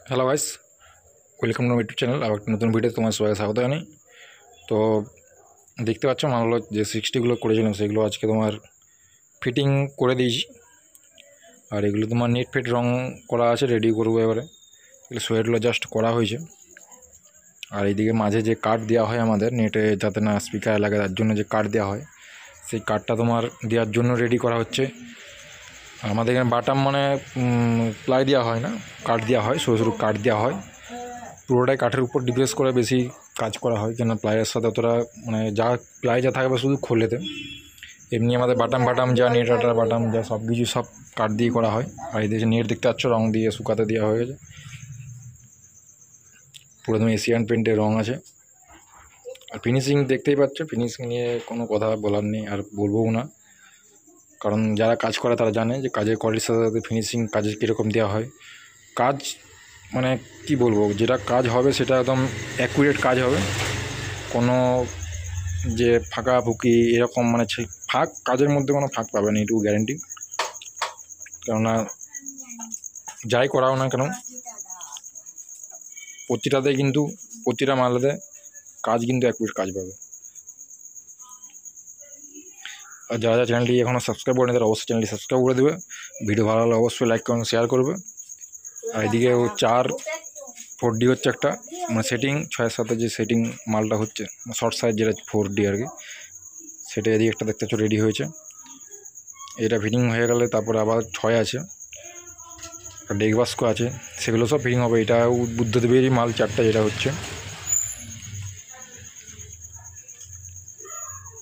Hello guys, welcome to my YouTube channel. আবার একটা নতুন ভিডিও তোমার সবাই স্বাগত জানাই। তো দেখতে পাচ্ছ মালগুলো যে 60গুলো করেছিলাম সেগুলো আজকে তোমার ফিটিং করে দিয়েছি। আর এগুলো তোমার নেট ফেট রং করা আছে, রেডি করবো এবারে। এগুলো সোয়েটগুলো জাস্ট করা হয়েছে। আর এইদিকে মাঝে যে কাট দেওয়া হয় আমাদের নেটে, যাতে না স্পিকার লাগে তার জন্য যে কাট দেওয়া হয়, সেই কাটটা তোমার দেওয়ার জন্য রেডি করা হচ্ছে। আমাদের এখানে বাটাম মানে প্লাই দেওয়া হয় না, কাট দেওয়া হয়, সরু সরু কাট দেওয়া হয়। পুরোটাই কাঠের উপর ডিপ্রেস করে বেশি কাজ করা হয়, কেন প্লাইয়ের সাথে অতটা মানে যা প্লাই যা থাকবে শুধু খোলেতে। এমনি আমাদের বাটাম যা নেট আটার বাটাম যা সব কিছু সব কাঠ দিয়ে করা হয়। আর এই দেশে নেট দেখতে পাচ্ছ রং দিয়ে শুকাতে দেওয়া হয়ে গেছে, পুরো তুমি এশিয়ান পেন্টের রং আছে। আর ফিনিশিং দেখতেই পাচ্ছ, ফিনিশিং নিয়ে কোনো কথা বলার নেই, আর বলবও না, কারণ যারা কাজ করে তারা জানে যে কাজের কোয়ালিটির সাথে সাথে ফিনিশিং কাজের কীরকম দেওয়া হয়। কাজ মানে কি বলবো, যেটা কাজ হবে সেটা একদম অ্যাকুরেট কাজ হবে। কোনো যে ফাঁকা ফুকি এরকম মানে ফাঁক কাজের মধ্যে কোনো ফাঁক পাবে না, এটুকু গ্যারেন্টি। কেননা যাই করাও না কেন প্রতিটাতে কিন্তু প্রতিটা মালাতে কাজ কিন্তু অ্যাকুরেট কাজ পাবে। আর যারা যারা চ্যানেলটি এখনও সাবস্ক্রাইব করেনি তারা অবশ্যই চ্যানেলটি সাবস্ক্রাইব করে দেবে। ভিডিও ভালো লাগলে অবশ্যই লাইক করুন, শেয়ার করবে। আর এদিকে 4D হচ্ছে একটা মানে সেটিং, 6-7 যে সেটিং মালটা হচ্ছে শর্ট সাইজ যেটা 4D আর কি, সেটা এদিকে একটা দেখতে পাচ্ছ রেডি হয়েছে। এটা ফিটিং হয়ে গেলে তারপরে আবার 6 আছে, ডেক বাস্ক আছে, সেগুলো সব ফিটিং হবে। এটা বুদ্ধদেবেরই মাল 4টা যেটা হচ্ছে।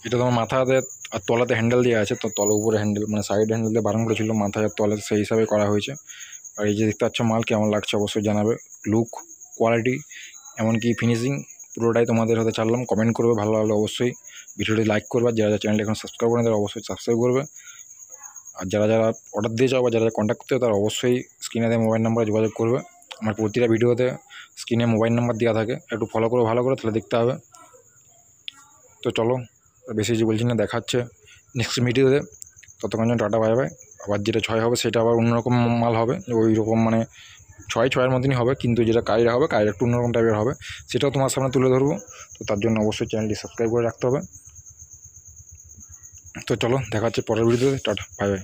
এটা তোমার মাথাতে আর তলাতে হ্যান্ডেল দেওয়া আছে, তো তলার উপরে হ্যান্ডেল মানে সাইড হ্যান্ডেল দিয়ে বারণ করেছিল, মাথায় আর তলাতে সেই হিসাবে করা হয়েছে। আর এই যে দেখতে পাচ্ছ মাল কেমন লাগছে অবশ্যই জানাবে, লুক, কোয়ালিটি, এমনকি ফিনিশিং পুরোটাই তোমাদের হতে ছাড়লাম। কমেন্ট করবে, ভালো লাগলে অবশ্যই ভিডিওটি লাইক করবে। যারা যারা চ্যানেলটি এখন সাবস্ক্রাইব করেন তারা অবশ্যই সাবস্ক্রাইব করবে। আর যারা যারা অর্ডার দিয়ে যাও বা যারা যারা কন্ট্যাক্ট করতে হবে তারা অবশ্যই স্ক্রিনে দেওয়া মোবাইল নাম্বারে যোগাযোগ করবে। আমার প্রতিটা ভিডিওতে স্ক্রিনে মোবাইল নাম্বার দেওয়া থাকে, একটু ফলো করো ভালো করে, তাহলে দেখতে হবে। তো চলো বেশি কিছু বলছি না, দেখাচ্ছে নেক্সট ভিডিওতে। ততক্ষণ যেন টাটা, বাই বাই। আবার যেটা 6 হবে সেটা আবার অন্যরকম মাল হবে, ওই রকম মানে 6-6-এর মতনই হবে, কিন্তু যেটা কাজটা হবে কাজটা একটু অন্যরকম টাইপের হবে, সেটাও তোমার সামনে তুলে ধরবো। তো তার জন্য অবশ্যই চ্যানেলটি সাবস্ক্রাইব করে রাখতে হবে। তো চলো দেখা হচ্ছে পরের ভিডিওতে, টাটা বাই বাই।